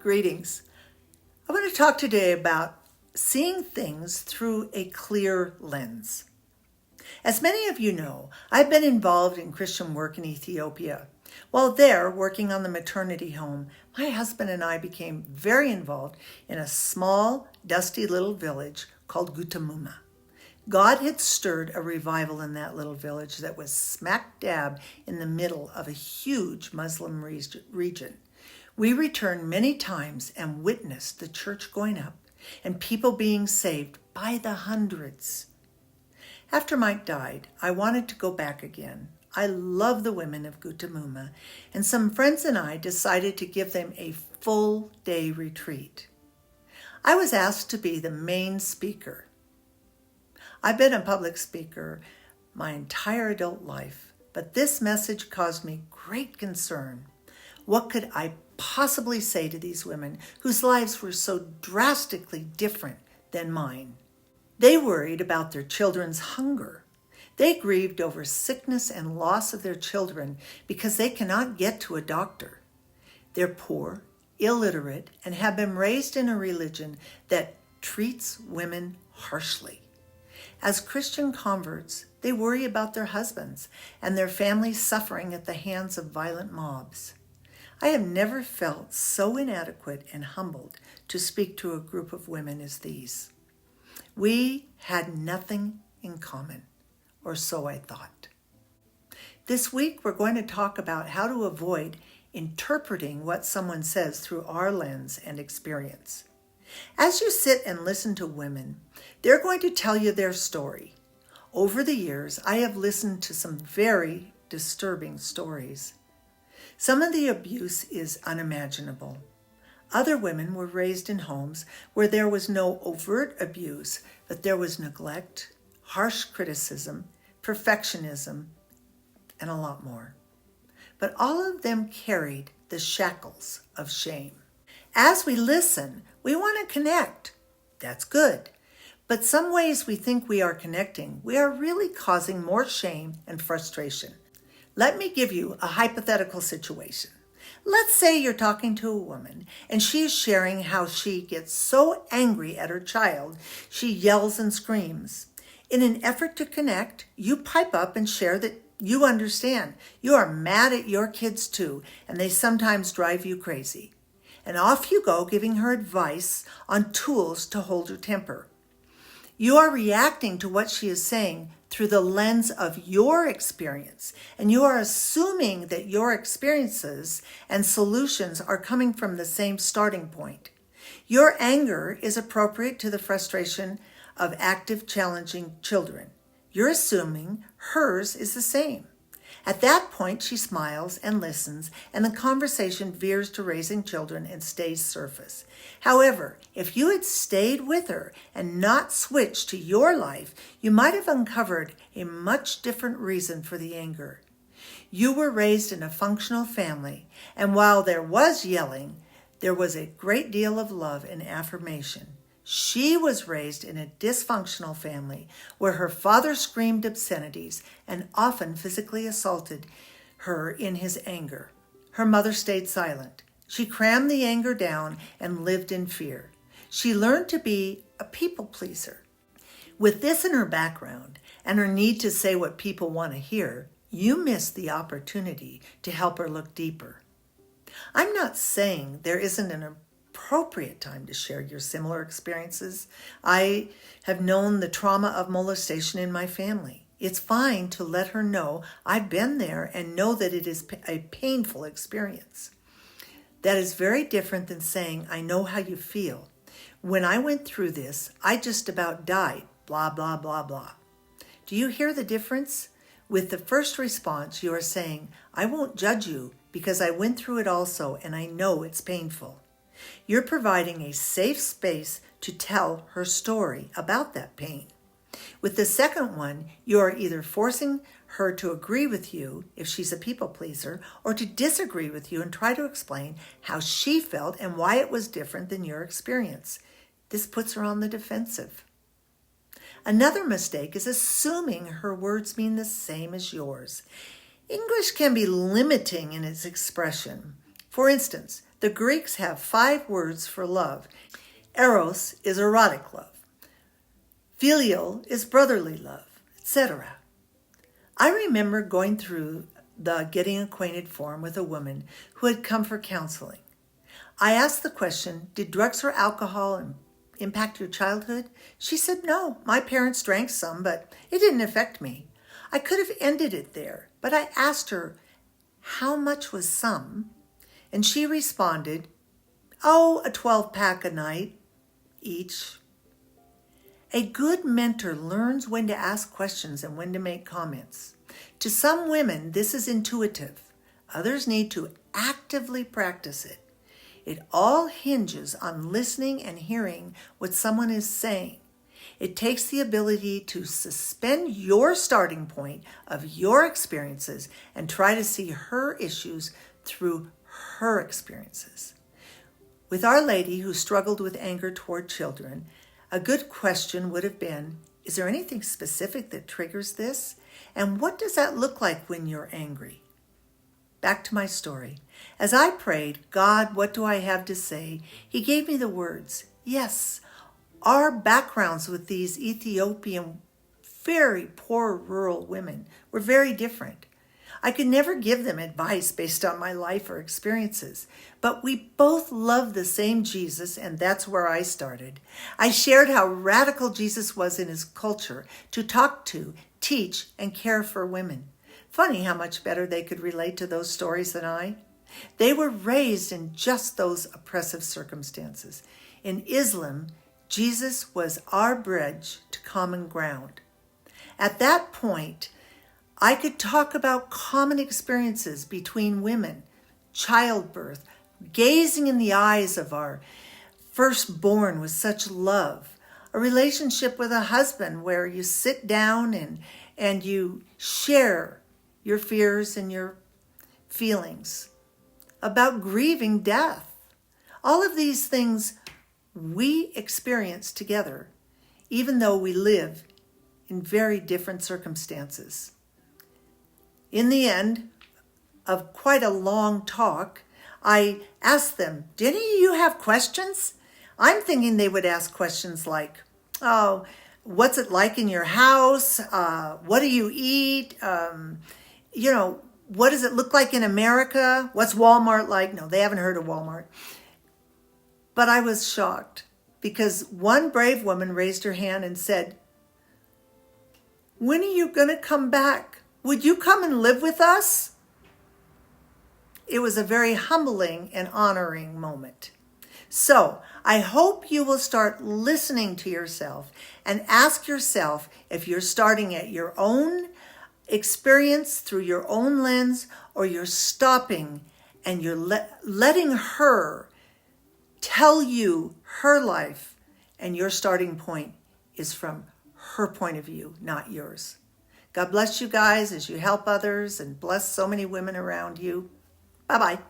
Greetings. I want to talk today about seeing things through a clear lens. As many of you know, I've been involved in Christian work in Ethiopia. While there, working on the maternity home, my husband and I became very involved in a small, dusty little village called Gutamuma. God had stirred a revival in that little village that was smack dab in the middle of a huge Muslim region. We returned many times and witnessed the church going up and people being saved by the hundreds. After Mike died, I wanted to go back again. I love the women of Gutamuma, and some friends and I decided to give them a full-day retreat. I was asked to be the main speaker. I've been a public speaker my entire adult life, but this message caused me great concern. What could I possibly say to these women whose lives were so drastically different than mine? They worried about their children's hunger. They grieved over sickness and loss of their children because they cannot get to a doctor. They're poor, illiterate, and have been raised in a religion that treats women harshly. As Christian converts, they worry about their husbands and their families suffering at the hands of violent mobs. I have never felt so inadequate and humbled to speak to a group of women as these. We had nothing in common, or so I thought. This week, we're going to talk about how to avoid interpreting what someone says through our lens and experience. As you sit and listen to women, they're going to tell you their story. Over the years, I have listened to some very disturbing stories. Some of the abuse is unimaginable. Other women were raised in homes where there was no overt abuse, but there was neglect, harsh criticism, perfectionism, and a lot more. But all of them carried the shackles of shame. As we listen, we want to connect. That's good. But some ways we think we are connecting, we are really causing more shame and frustration. Let me give you a hypothetical situation. Let's say you're talking to a woman and she is sharing how she gets so angry at her child, she yells and screams. In an effort to connect, you pipe up and share that you understand. You are mad at your kids too, and they sometimes drive you crazy. And off you go giving her advice on tools to hold her temper. You are reacting to what she is saying through the lens of your experience, and you are assuming that your experiences and solutions are coming from the same starting point. Your anger is appropriate to the frustration of active, challenging children. You're assuming hers is the same. At that point, she smiles and listens, and the conversation veers to raising children and stays surface. However, if you had stayed with her and not switched to your life, you might have uncovered a much different reason for the anger. You were raised in a functional family, and while there was yelling, there was a great deal of love and affirmation. She was raised in a dysfunctional family where her father screamed obscenities and often physically assaulted her in his anger. Her mother stayed silent. She crammed the anger down and lived in fear. She learned to be a people pleaser. With this in her background and her need to say what people want to hear, you missed the opportunity to help her look deeper. I'm not saying there isn't an appropriate time to share your similar experiences. I have known the trauma of molestation in my family. It's fine to let her know I've been there and know that it is a painful experience. That is very different than saying, I know how you feel. When I went through this, I just about died, blah, blah, blah, blah. Do you hear the difference? With the first response, you are saying, I won't judge you because I went through it also and I know it's painful. You're providing a safe space to tell her story about that pain. With the second one, you are either forcing her to agree with you if she's a people pleaser, or to disagree with you and try to explain how she felt and why it was different than your experience. This puts her on the defensive. Another mistake is assuming her words mean the same as yours. English can be limiting in its expression. For instance, The Greeks have 5 words for love. Eros is erotic love. Filial is brotherly love, etc. I remember going through the getting acquainted form with a woman who had come for counseling. I asked the question, did drugs or alcohol impact your childhood? She said, no, my parents drank some, but it didn't affect me. I could have ended it there, but I asked her, how much was some? And she responded, oh, a 12-pack a night each. A good mentor learns when to ask questions and when to make comments. To some women, this is intuitive. Others need to actively practice it. It all hinges on listening and hearing what someone is saying. It takes the ability to suspend your starting point of your experiences and try to see her issues through her experiences. With Our Lady, who struggled with anger toward children, a good question would have been, is there anything specific that triggers this? And what does that look like when you're angry? Back to my story. As I prayed, God, what do I have to say? He gave me the words. Yes, our backgrounds with these Ethiopian, very poor rural women were very different. I could never give them advice based on my life or experiences, but we both love the same Jesus, and that's where I started. I shared how radical Jesus was in his culture to talk to, teach, and care for women. Funny how much better they could relate to those stories than I. They were raised in just those oppressive circumstances. In Islam, Jesus was our bridge to common ground. At that point, I could talk about common experiences between women, childbirth, gazing in the eyes of our firstborn with such love, a relationship with a husband where you sit down and you share your fears and your feelings, about grieving death. All of these things we experience together, even though we live in very different circumstances. In the end of quite a long talk, I asked them, do any of you have questions? I'm thinking they would ask questions like, oh, what's it like in your house? What do you eat? What does it look like in America? What's Walmart like? No, they haven't heard of Walmart. But I was shocked because one brave woman raised her hand and said, when are you going to come back? Would you come and live with us? It was a very humbling and honoring moment. So I hope you will start listening to yourself and ask yourself if you're starting at your own experience through your own lens, or you're stopping and you're letting her tell you her life, and your starting point is from her point of view, not yours. God bless you guys as you help others and bless so many women around you. Bye-bye.